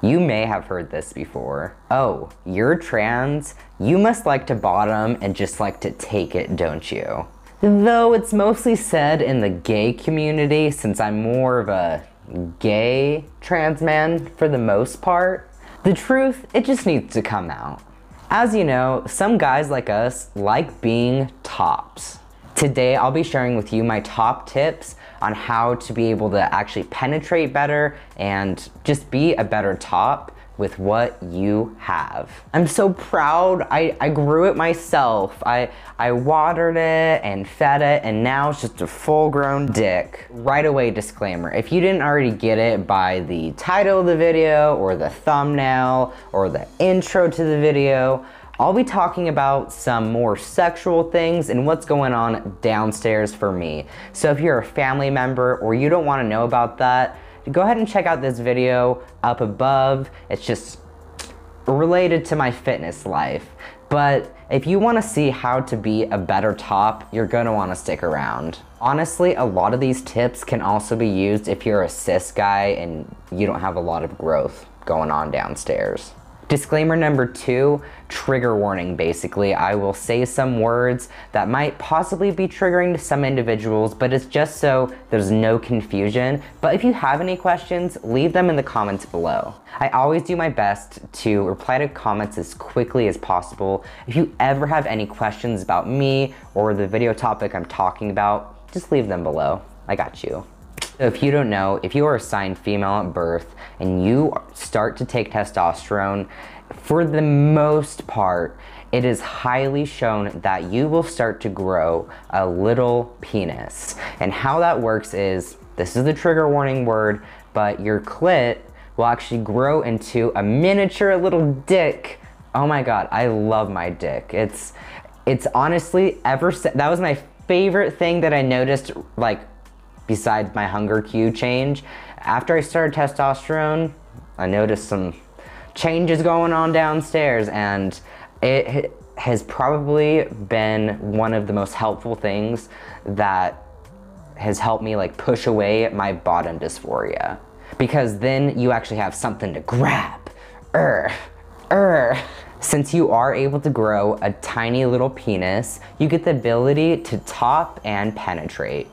You may have heard this before. Oh, you're trans? You must like to bottom and just like to take it, don't you? Though it's mostly said in the gay community, since I'm more of a gay trans man for the most part, the truth, it just needs to come out. As you know, some guys like us like being tops. Today, I'll be sharing with you my top tips on how to be able to actually penetrate better and just be a better top with what you have. I'm so proud. I grew it myself. I watered it and fed it, and now it's just a full-grown dick. Right away, disclaimer. If you didn't already get it by the title of the video or the thumbnail or the intro to the video, I'll be talking about some more sexual things and what's going on downstairs for me. So if you're a family member or you don't want to know about that, go ahead and check out this video up above. It's just related to my fitness life. But if you want to see how to be a better top, you're going to want to stick around. Honestly, a lot of these tips can also be used if you're a cis guy and you don't have a lot of growth going on downstairs. Disclaimer number 2, trigger warning basically. I will say some words that might possibly be triggering to some individuals, but it's just so there's no confusion. But if you have any questions, leave them in the comments below. I always do my best to reply to comments as quickly as possible. If you ever have any questions about me or the video topic I'm talking about, just leave them below. I got you. So if you don't know, if you are assigned female at birth and you start to take testosterone, for the most part, it is highly shown that you will start to grow a little penis. And how that works is, this is the trigger warning word, but your clit will actually grow into a miniature little dick. Oh my God, I love my dick. It's honestly, that was my favorite thing that I noticed, like, besides my hunger cue change. After I started testosterone, I noticed some changes going on downstairs, and it has probably been one of the most helpful things that has helped me like push away my bottom dysphoria. Because then you actually have something to grab. Since you are able to grow a tiny little penis, you get the ability to top and penetrate.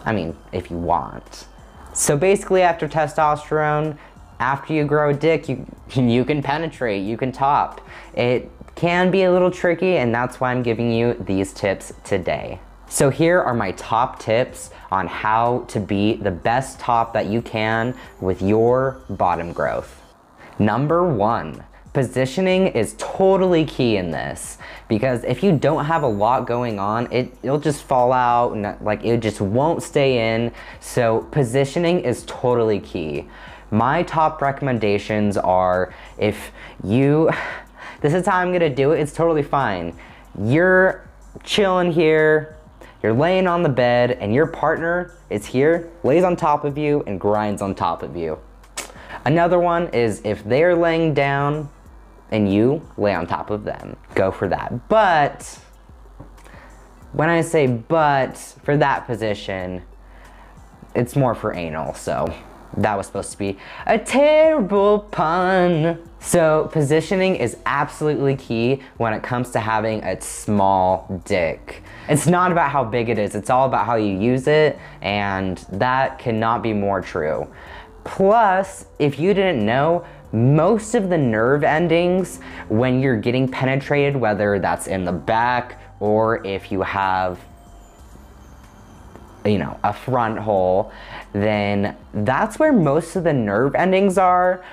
I mean, if you want. So basically after testosterone, after you grow a dick, you can penetrate, you can top. It can be a little tricky, and that's why I'm giving you these tips today. So here are my top tips on how to be the best top that you can with your bottom growth. Number 1. Positioning is totally key in this, because if you don't have a lot going on, it'll just fall out, and like it just won't stay in. So positioning is totally key. My top recommendations are, if you, this is how I'm gonna do it, it's totally fine. You're chilling here, you're laying on the bed, and your partner is here, lays on top of you, and grinds on top of you. Another one is if they're laying down, and you lay on top of them. Go for that. But when I say but for that position, it's more for anal, so that was supposed to be a terrible pun. So positioning is absolutely key when it comes to having a small dick. It's not about how big it is, it's all about how you use it, and that cannot be more true. Plus, if you didn't know, most of the nerve endings when you're getting penetrated, whether that's in the back or if you have, you know, a front hole, then that's where most of the nerve endings are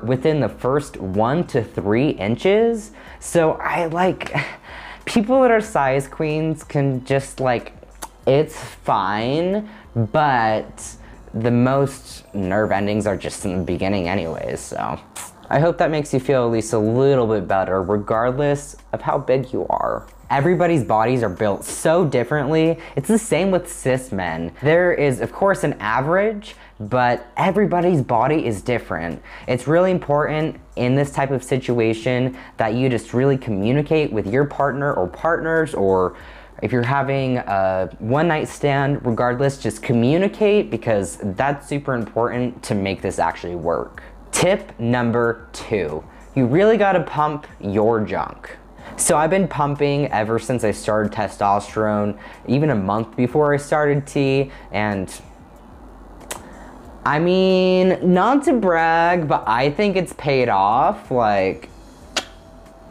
within the first 1 to 3 inches. So I like, people that are size queens can just like, it's fine, but the most nerve endings are just in the beginning anyways, so I hope that makes you feel at least a little bit better regardless of how big you are. Everybody's bodies are built so differently. It's the same with cis men. There is of course an average, but everybody's body is different. It's really important in this type of situation that you just really communicate with your partner or partners, or if you're having a one-night stand, regardless, just communicate, because that's super important to make this actually work. Tip number 2, you really gotta pump your junk. So I've been pumping ever since I started testosterone, even a month before I started T, and I mean, not to brag, but I think it's paid off. Like,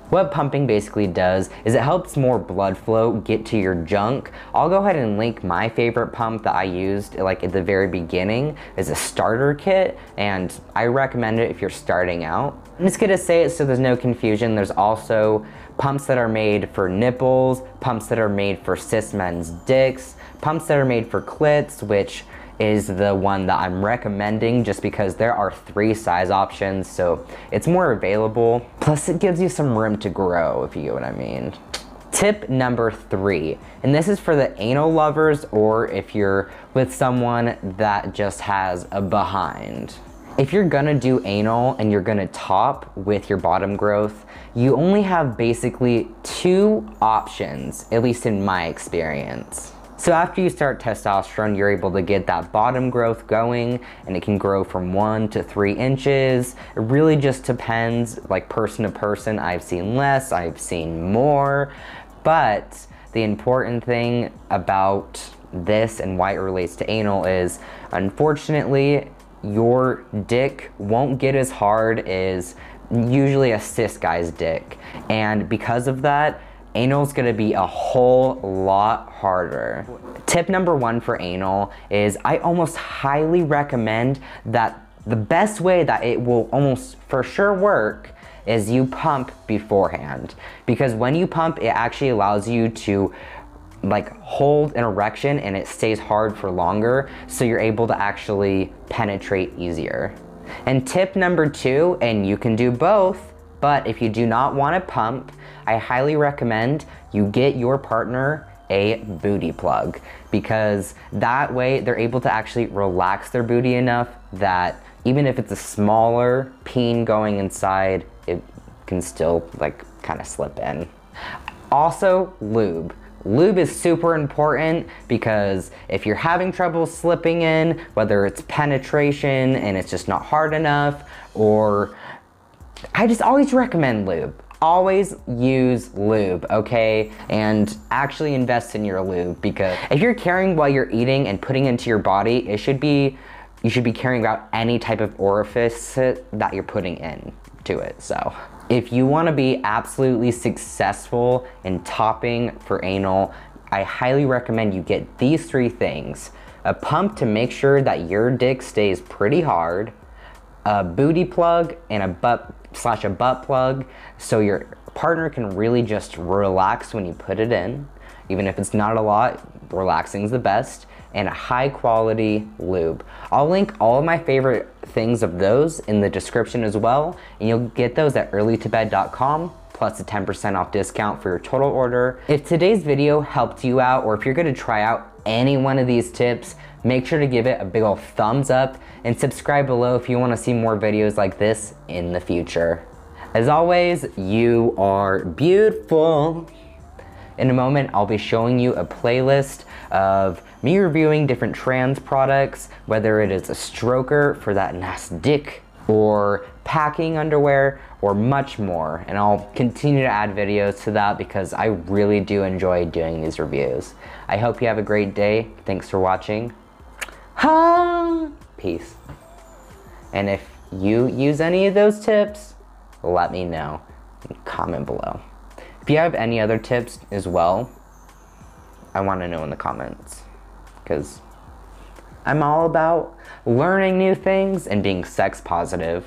what pumping basically does is it helps more blood flow get to your junk. I'll go ahead and link my favorite pump that I used like at the very beginning as a starter kit, and I recommend it if you're starting out. I'm just gonna say it so there's no confusion. There's also pumps that are made for nipples, pumps that are made for cis men's dicks, pumps that are made for clits, which is the one that I'm recommending just because there are 3 size options, so it's more available. Plus it gives you some room to grow, if you get what I mean. Tip number 3, and this is for the anal lovers or if you're with someone that just has a behind. If you're gonna do anal and you're gonna top with your bottom growth, you only have basically 2 options, at least in my experience. So after you start testosterone, you're able to get that bottom growth going, and it can grow from 1 to 3 inches. It really just depends, like person to person. I've seen less, I've seen more, but the important thing about this and why it relates to anal is, unfortunately, your dick won't get as hard as usually a cis guy's dick, and because of that, anal's gonna be a whole lot harder. Tip number 1 for anal is I almost highly recommend that the best way that it will almost for sure work is you pump beforehand, because when you pump it actually allows you to like hold an erection and it stays hard for longer, so you're able to actually penetrate easier. And tip number 2, and you can do both, but if you do not want to pump, I highly recommend you get your partner a booty plug, because that way they're able to actually relax their booty enough that even if it's a smaller peen going inside, it can still like kind of slip in. Also, lube. Lube is super important because if you're having trouble slipping in, whether it's penetration and it's just not hard enough, or I just always recommend lube. Always use lube, okay? And actually invest in your lube, because if you're carrying while you're eating and putting into your body, you should be caring about any type of orifice that you're putting in to it. So if you want to be absolutely successful in topping for anal, I highly recommend you get these 3 things: a pump to make sure that your dick stays pretty hard, a booty plug, and a butt plug so your partner can really just relax when you put it in. Even if it's not a lot, relaxing is the best. And a high quality lube. I'll link all of my favorite things of those in the description as well, and you'll get those at earlytobed.com plus a 10% off discount for your total order. If today's video helped you out, or if you're gonna try out any one of these tips, make sure to give it a big ol' thumbs up and subscribe below if you wanna see more videos like this in the future. As always, you are beautiful. In a moment, I'll be showing you a playlist of me reviewing different trans products, whether it is a stroker for that nice dick, or packing underwear, or much more. And I'll continue to add videos to that because I really do enjoy doing these reviews. I hope you have a great day. Thanks for watching. Peace. And if you use any of those tips, let me know. Comment below. If you have any other tips as well, I want to know in the comments, because I'm all about learning new things and being sex positive.